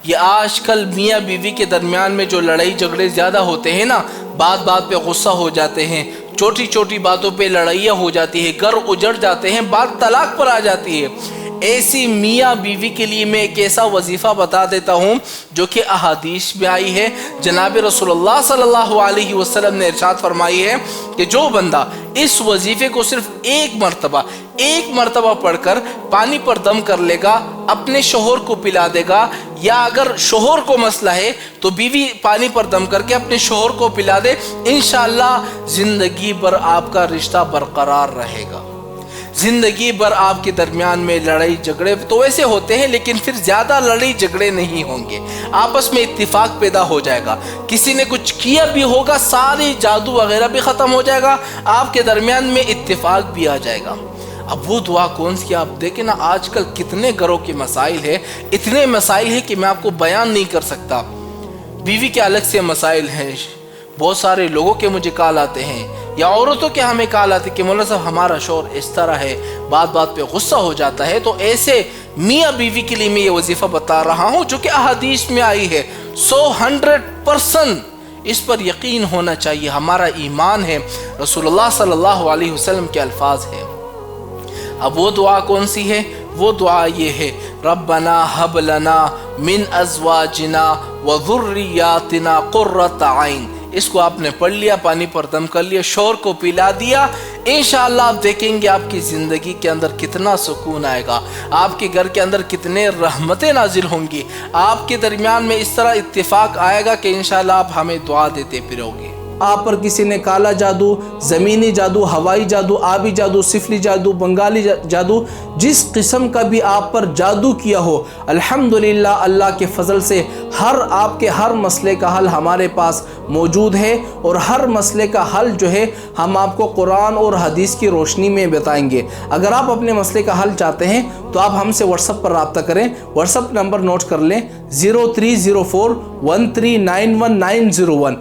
یہ آج کل میاں بیوی کے درمیان میں جو لڑائی جھگڑے زیادہ ہوتے ہیں نا، بات بات پہ غصہ ہو جاتے ہیں، چھوٹی چھوٹی باتوں پہ لڑائیاں ہو جاتی ہے، گھر اجڑ جاتے ہیں، بات طلاق پر آ جاتی ہے۔ ایسی میاں بیوی کے لیے میں ایک ایسا وظیفہ بتا دیتا ہوں جو کہ احادیث میں آئی ہے۔ جناب رسول اللہ صلی اللہ علیہ وسلم نے ارشاد فرمائی ہے کہ جو بندہ اس وظیفے کو صرف ایک مرتبہ پڑھ کر پانی پر دم کر لے گا، اپنے شوہر کو پلا دے گا، یا اگر شوہر کو مسئلہ ہے تو بیوی پانی پر دم کر کے اپنے شوہر کو پلا دے، انشاءاللہ زندگی بھر آپ کا رشتہ برقرار رہے گا۔ زندگی بھر آپ کے درمیان میں لڑائی جھگڑے تو ویسے ہوتے ہیں، لیکن پھر زیادہ لڑائی جھگڑے نہیں ہوں گے، آپس میں اتفاق پیدا ہو جائے گا۔ کسی نے کچھ کیا بھی ہوگا، ساری جادو وغیرہ بھی ختم ہو جائے گا، آپ کے درمیان میں اتفاق بھی آ جائے گا۔ اب وہ دعا کون سی؟ آپ دیکھیں نا، آج کل کتنے گھروں کے مسائل ہیں، اتنے مسائل ہیں کہ میں آپ کو بیان نہیں کر سکتا۔ بیوی کے الگ سے مسائل ہیں، بہت سارے لوگوں کے مجھے کال آتے ہیں، یا عورتوں کے ہمیں کال آتے کہ مولانا صاحب ہمارا شوہر اس طرح ہے، بات بات پہ غصہ ہو جاتا ہے۔ تو ایسے میاں بیوی کے لیے میں یہ وظیفہ بتا رہا ہوں جو کہ احادیث میں آئی ہے۔ 100% اس پر یقین ہونا چاہیے، ہمارا ایمان ہے، رسول اللہ صلی اللہ علیہ وسلم کے الفاظ ہیں۔ اب وہ دعا کون سی ہے؟ وہ دعا یہ ہے، ربنا ہب لنا من ازواجنا وذریاتنا قرۃ عین۔ اس کو آپ نے پڑھ لیا، پانی پر دم کر لیا، شوہر کو پلا دیا، انشاءاللہ آپ دیکھیں گے آپ کی زندگی کے اندر کتنا سکون آئے گا، آپ کے گھر کے اندر کتنے رحمتیں نازل ہوں گی، آپ کے درمیان میں اس طرح اتفاق آئے گا کہ انشاءاللہ آپ ہمیں دعا دیتے پھرو گے۔ آپ پر کسی نے کالا جادو، زمینی جادو، ہوائی جادو، آبی جادو، سفلی جادو، بنگالی جادو، جس قسم کا بھی آپ پر جادو کیا ہو، الحمدللہ اللہ کے فضل سے آپ کے ہر مسئلے کا حل ہمارے پاس موجود ہے، اور ہر مسئلے کا حل جو ہے ہم آپ کو قرآن اور حدیث کی روشنی میں بتائیں گے۔ اگر آپ اپنے مسئلے کا حل چاہتے ہیں تو آپ ہم سے واٹس ایپ پر رابطہ کریں۔ واٹس ایپ نمبر نوٹ کر لیں، 0304139191۔